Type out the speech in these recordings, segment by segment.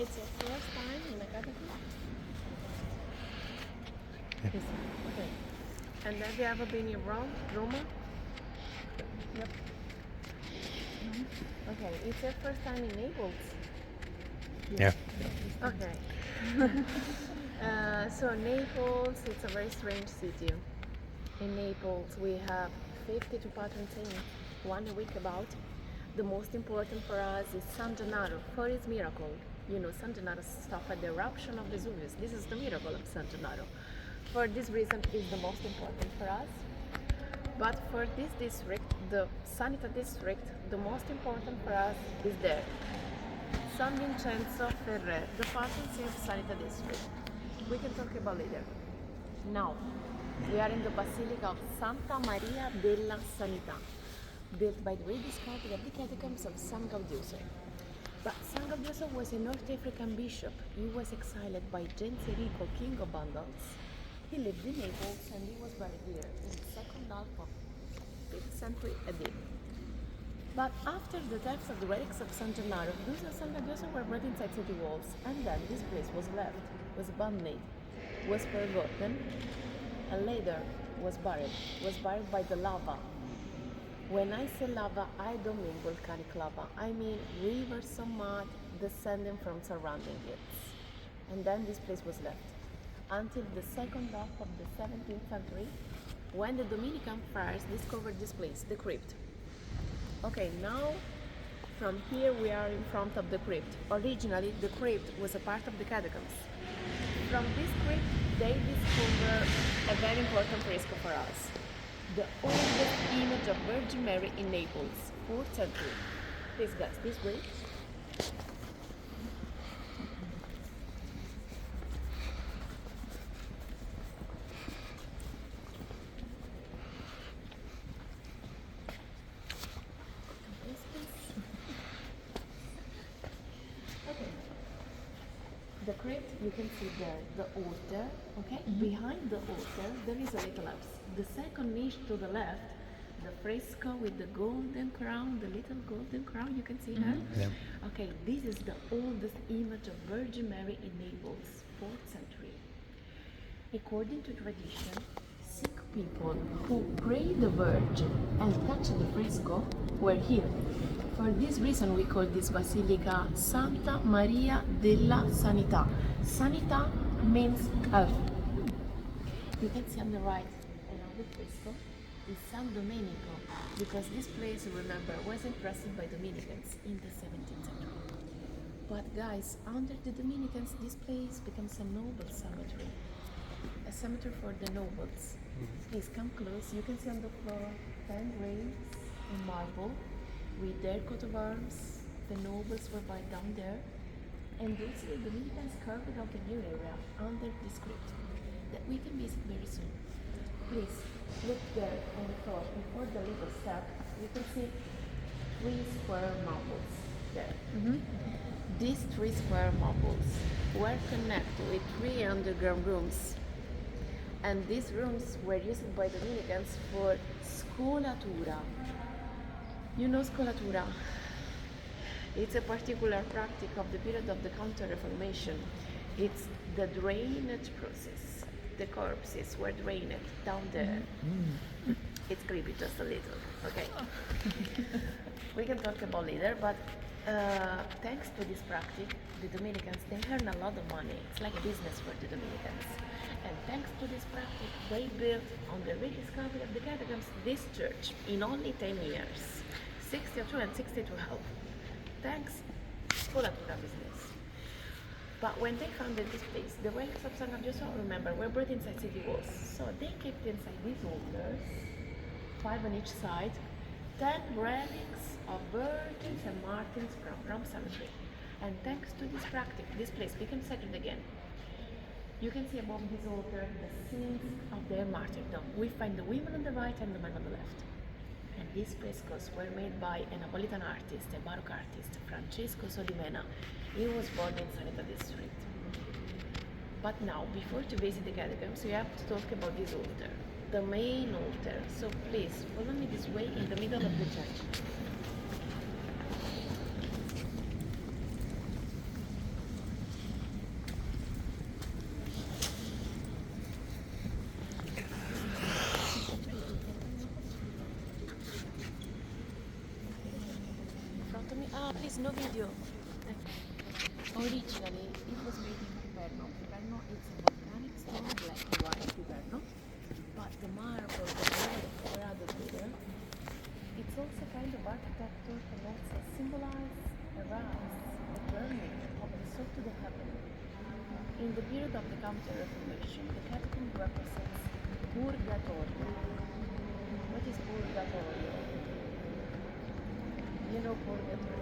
It's your first time in a catacomb? Yeah. Okay. And have you ever been in Rome? Roma? Yep. Okay. It's your first time in Naples? Yeah. Okay. So Naples, it's a very strange city. In Naples, we have 52 patron saints, one a week about. The most important for us is San Gennaro for its miracle. You know, San Gennaro suffered the eruption of Vesuvius. This is the miracle of San Gennaro. For this reason, it's the most important for us. But for this district, the Sanita district, the most important for us is there. San Vincenzo Ferrer, the patron saint of Sanita district. We can talk about later. Now, we are in the Basilica of Santa Maria della Sanità, built by the rediscovery of the catacombs of San Gaudioso. But San Gaudioso was a North African bishop. He was exiled by Genserico, king of Vandals. He lived in Naples and he was buried here in the second half of 5th century AD. But after the deaths of the relics of San Gennaro, those of San Gaudioso were brought inside city walls, and then this place was left, was abandoned, was forgotten, and later was buried by the lava. When I say lava, I don't mean volcanic lava, I mean rivers of mud descending from surrounding it. And then this place was left until the second half of the 17th century, when the Dominican friars discovered this place, the crypt. Okay, now from here we are in front of the crypt. Originally, the crypt was a part of the catacombs. From this crypt, they discover a very important fresco for us. The oldest image of Virgin Mary in Naples, 4th century. Please guys, this way. The crypt, you can see there, the altar, okay? Behind the altar, there is a little apse. The second niche to the left, the fresco with the golden crown, the little golden crown, you can see her? Yeah. Okay, this is the oldest image of Virgin Mary in Naples, 4th century. According to tradition, sick people who prayed the Virgin and touched the fresco were healed. For this reason, we call this basilica Santa Maria della Sanità. Sanità means health. You can see on the right another fresco is San Domenico, because this place, remember, was entrusted by Dominicans in the 17th century. But guys, under the Dominicans, this place becomes a noble cemetery. A cemetery for the nobles. Please come close. You can see on the floor 10 graves in marble with their coat of arms. The nobles were buried down there. And also the Dominicans carved out a new area under this crypt that we can visit very soon. Please look there on the floor before the little step. You can see 3 square marbles there. These 3 square marbles were connected with 3 underground rooms. And these rooms were used by Dominicans for scolatura. You know scolatura? It's a particular practice of the period of the Counter-Reformation. It's the drainage process. The corpses were drained down there. It's creepy just a little, okay? We can talk about later, but thanks to this practice, the Dominicans, they earn a lot of money. It's like a business for the Dominicans. And thanks to this practice, they built on the rediscovery of the catacombs this church in only 10 years. 62 and 62 help. Thanks, scolatura business. But when they founded this place, the relics of San Gaudioso, remember, were brought inside city walls. So they kept inside these altars, 5 on each side, 10 relics of virgins and martyrs from Rome cemetery. And thanks to this practice, this place became sacred again. You can see above this altar the scenes of their martyrdom. We find the women on the right and the men on the left. And these frescoes were made by a Napolitan artist, a Baroque artist, Francesco Solimena. He was born in Sanita district. But now, before to visit the catacombs, we have to talk about this altar, the main altar. So please, follow me this way in the middle of the church. is no video. Originally, it was made in Piperno. Piperno is a volcanic stone, black and white Piperno. But the marble, the were added later. It's also kind of architecture and also symbolize a rise, a journey of the soul to the heaven. In the period of the Counter-Reformation, the catacomb represents Purgatorio. What is Purgatorio? You know Purgatorio?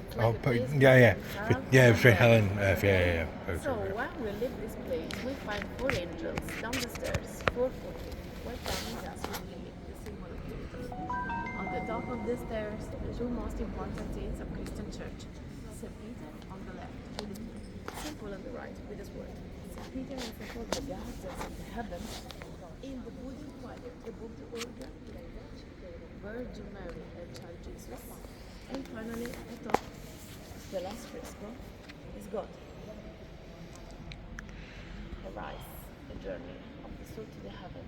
It's like Oh, a place yeah, yeah. between hell Yeah, and between hell heaven. and earth, yeah. So when we leave this place, we find four angels down the stairs, 440, welcoming us with lily, the symbol of purity. On the top of the stairs, the two most important saints of Christian Church, St. Peter on the left with a St. Paul on the right with his word. St. Peter and St. Paul, the guardians of the heavens, in the wooden choir above the organ, Virgin Mary and Child Jesus, and finally at top, the last fresco is God. A rise, a journey of the soul to the heaven.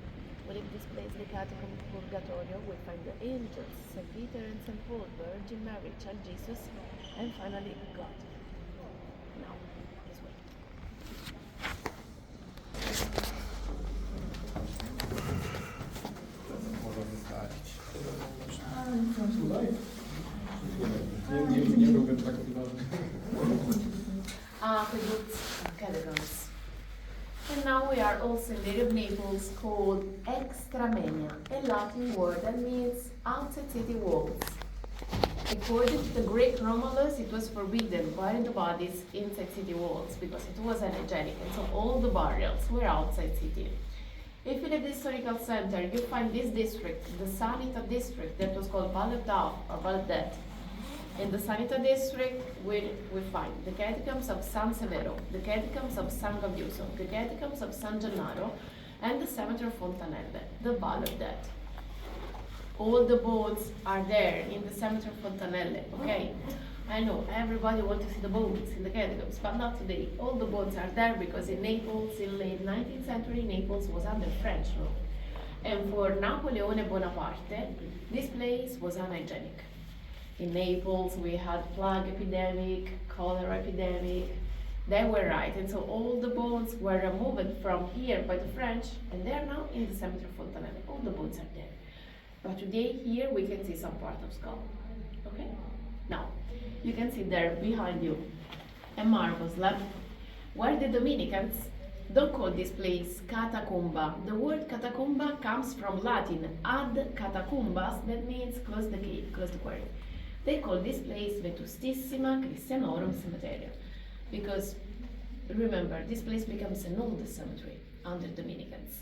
Within this place, the catacomb Purgatorio, we find the angels, St. Peter and St. Paul, Virgin Mary, Child Jesus, and finally God. Now, this way. Catacombs. And now we are also in the area of Naples called extramenia, a Latin word that means outside city walls. According to the Greek Romulus, it was forbidden burying the bodies inside city walls because it was unhygienic, and so all the burials were outside city. If you leave the historical center, you find this district, the Sanita district, that was called Valle d'Ao or Valle d'Et. In the Sanita district, we find the catacombs of San Severo, the catacombs of San Gaudioso, the catacombs of San Gennaro, and the cemetery of Fontanelle, the Valle d'Et. All the bones are there in the cemetery of Fontanelle, okay? I know, everybody wants to see the bones in the catacombs, but not today. All the bones are there because in Naples, in late 19th century, Naples was under French rule. And for Napoleone Bonaparte, this place was unhygienic. In Naples, we had plague epidemic, cholera epidemic. They were right, and so all the bones were removed from here by the French, and they're now in the cemetery of Fontanelle. All the bones are there. But today, here, we can see some part of skull, okay? Now, you can see there behind you a marble slab where the Dominicans don't call this place catacomba. The word catacomba comes from Latin, ad catacumbas, that means close the cave, close the quarry. They call this place Vetustissima Christianorum Cemetery because, remember, this place becomes an old cemetery under Dominicans.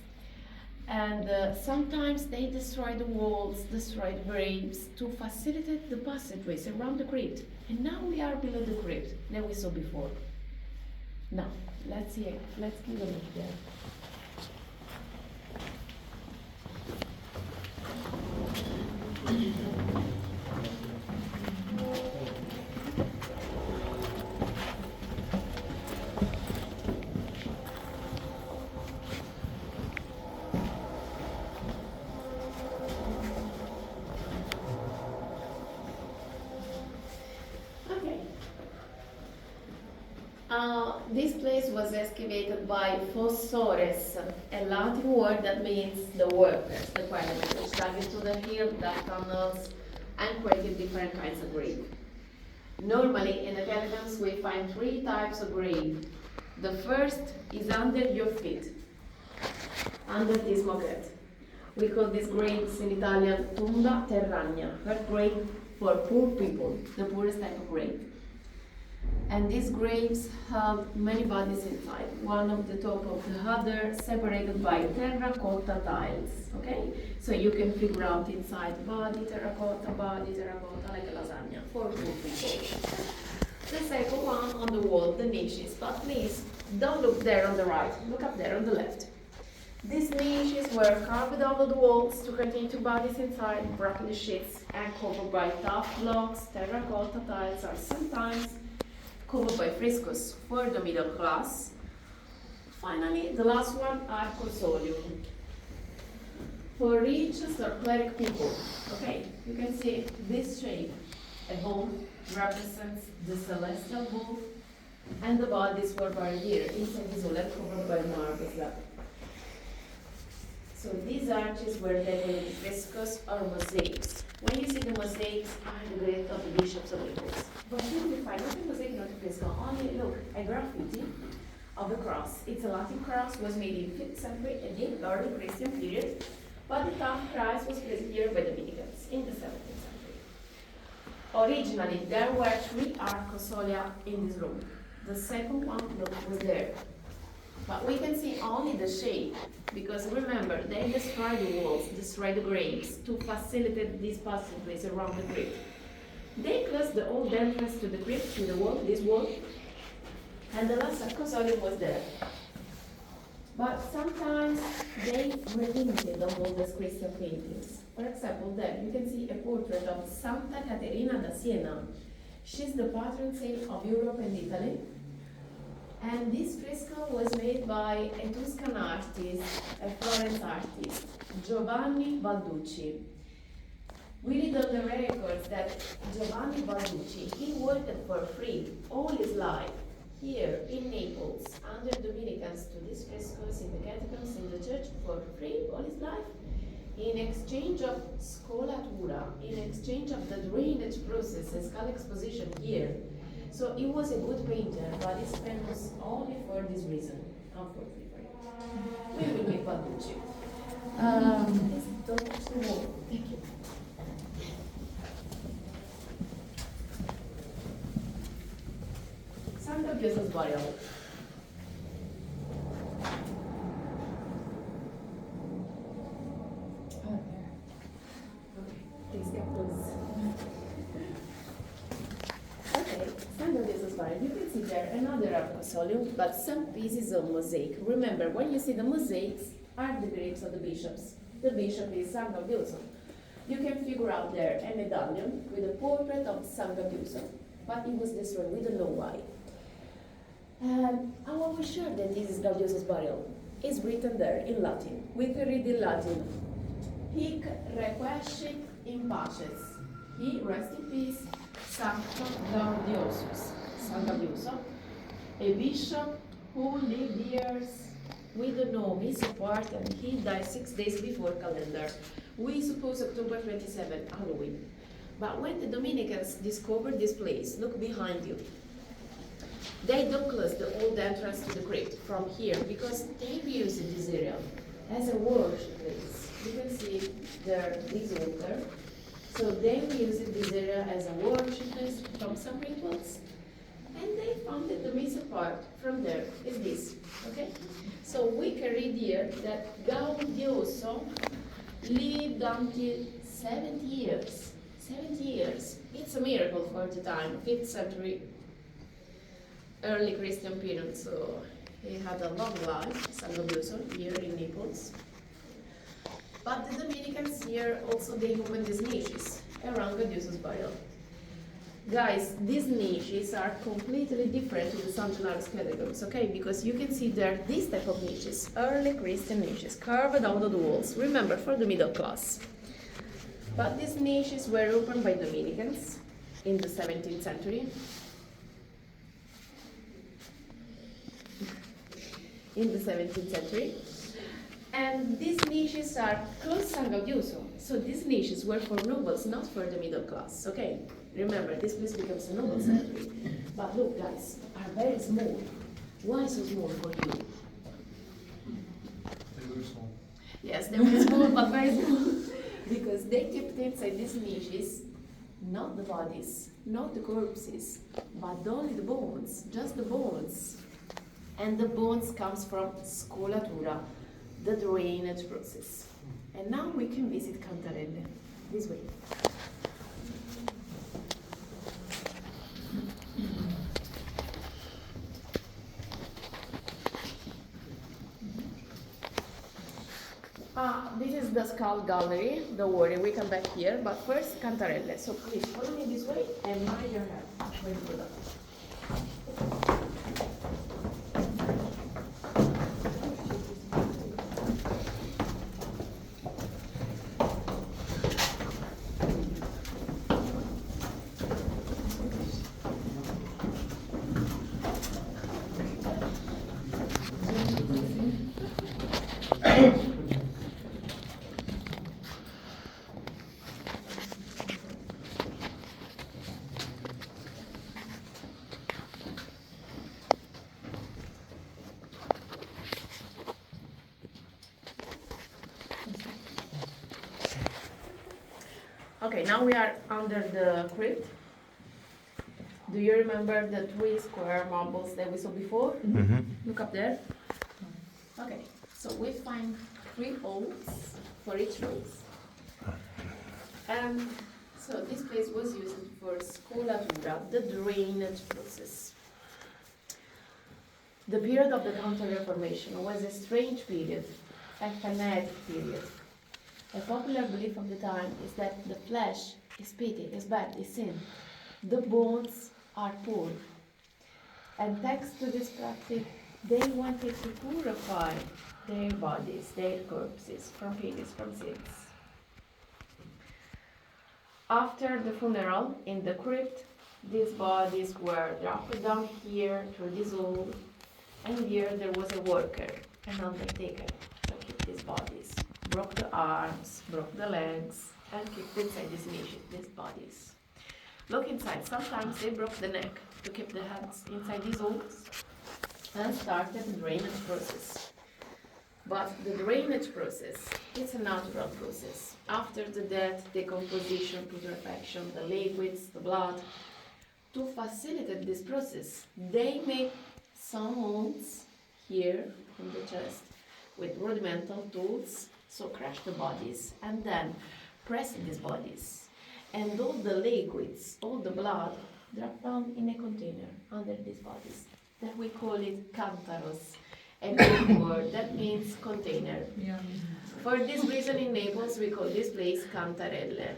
And sometimes they destroy the walls, destroy the graves to facilitate the passageways around the crypt. And now we are below the crypt that we saw before. Now, let's give a look there. This place was excavated by fossores, a Latin word that means the workers, the quarrymen, which dug into the hill, dug tunnels, and created different kinds of grave. Normally, in the catacombs, we find three types of grave. The first is under your feet, under this moquette. We call these graves in Italian tumba terragna, earth grave for poor people, the poorest type of grave. And these graves have many bodies inside, one on the top of the other, separated by terracotta tiles, okay? So you can figure out inside body, terracotta, like a lasagna, for poor people. The second one on the wall, the niches, but please, don't look there on the right, look up there on the left. These niches were carved over the walls to contain two bodies inside, broken sheets, and covered by tough blocks, terracotta tiles, or sometimes covered by frescoes for the middle class. Finally, the last one are cursorium for rich or cleric people. Okay, you can see this shape. A bull represents the celestial bull, and the bodies were buried here inside this hall covered by marble slab. So these arches were decorated with frescoes or mosaics. When you see the mosaics, are the grave of the bishops of Naples. But here we find not a mosaic, not a fresco, only look, a graffiti of the cross. It's a Latin cross, was made in 5th century and in early Christian period, but the thumb Christ was placed here by the Dominicans in the 17th century. Originally, there were 3 arcosolia in this room. The second one, look, was there. But we can see only the shape, because remember, they destroyed the walls, destroyed the graves to facilitate this passing place around the crypt. They closed the old entrance to the crypt with the wall, this wall, and the last arcosolio was there. But sometimes they were limited on all these Christian paintings. For example, there you can see a portrait of Santa Caterina da Siena. She's the patron saint of Europe and Italy. And this fresco was made by a Tuscan artist, a Florence artist, Giovanni Balducci. We read on the records that Giovanni Balducci, he worked for free all his life here in Naples under Dominicans to these frescoes in the catacombs in the church for free all his life in exchange of scolatura, in exchange of the drainage process and skull exposition here. So he was a good painter, but he's famous only for this reason, unfortunately for him. We will meet Balducci. Please don't touch the wall. Thank you. San Gaudioso's burial. Oh, there. Okay, please get close. Okay, San Gaudioso's burial. You can see there another arcosolio, but some pieces of mosaic. Remember, when you see the mosaics, are the graves of the bishops. The bishop is San Gaudioso. You can figure out there a medallion with a portrait of San Gaudioso, but it was destroyed. We don't know why. I want to be sure that this is Gaudioso's burial. It's written there in Latin. We can read in Latin. Hic requiescit in paces. He rest in peace. Sancto Gaudiosus. San Gaudioso, a bishop who lived years. We don't know his part, and he died 6 days before calendar. We suppose October 27, Halloween. But when the Dominicans discovered this place, look behind you. They don't close the old entrance to the crypt from here because they used this area as a worship place. You can see there this altar. So they used this area as a worship place from some rituals. And they found that the missing part from there is this. Okay? So we can read here that Gaudioso lived until 70 years. 70 years. It's a miracle for the time, 5th century. Early Christian period, so he had a long life, San Gaudioso, here in Naples. But the Dominicans here also, they opened these niches around Gaudioso's burial. Guys, these niches are completely different to the San Gennaro's catacombs, okay? Because you can see there this type of niches, early Christian niches, carved out of the walls, remember, for the middle class. But these niches were opened by Dominicans in the 17th century. In the 17th century. And these niches are close San Gaudioso. So these niches were for nobles, not for the middle class, okay? Remember, this place becomes a noble cemetery. But look, guys, are very small. Why so small for you? They were small. Yes, they were small, but very small. Because they kept inside these niches not the bodies, not the corpses, but only the bones, just the bones. And the bones comes from scolatura, the drainage process. And now we can visit Cantarelle, this way. This is the skull gallery, don't worry, we come back here, but first Cantarelle. So please follow me this way and mind your head when you go down. Okay, now we are under the crypt. Do you remember the three square marbles that we saw before? Mm-hmm. Look up there. Okay, so we find 3 holes for each rose. And so this place was used for scolatura, the drainage process. The period of the Counter-Reformation was a strange period, a fanatic period. A popular belief of the time is that the flesh is pity, is bad, is sin. The bones are poor. And thanks to this practice, they wanted to purify their bodies, their corpses, from pities, from sins. After the funeral in the crypt, these bodies were dropped down here through this hole, and here there was a worker, an undertaker, to keep these bodies. Broke the arms, broke the legs, and kept inside these bodies. Look inside, sometimes they broke the neck to keep the heads inside these holes and started the drainage process. But the drainage process is a natural process. After the death, decomposition, putrefaction, the liquids, the blood. To facilitate this process, they make some holes here on the chest with rudimental tools, so crush the bodies and then press these bodies. And all the liquids, all the blood, drop down in a container under these bodies. That we call it cantaros, a Greek word that means container. Yeah. For this reason in Naples we call this place Cantarelle,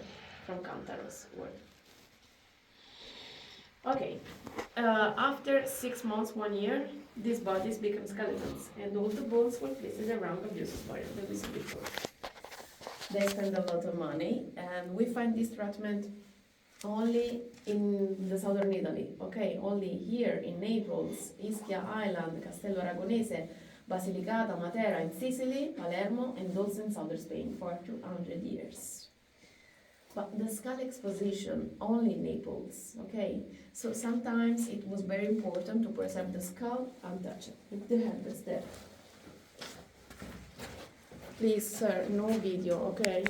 from Cantaros word. Okay, after 6 months, 1 year, these bodies become skeletons and all the bones were placed around gaudioso burial that we saw before. They spend a lot of money and we find this treatment only in the southern Italy, okay? Only here in Naples, Ischia Island, Castello Aragonese, Basilicata, Matera in Sicily, Palermo, and also in southern Spain for 200 years. But the skull exposition only in Naples, okay? So sometimes it was very important to preserve the skull untouched, with the head that's there. Please, sir, no video, okay?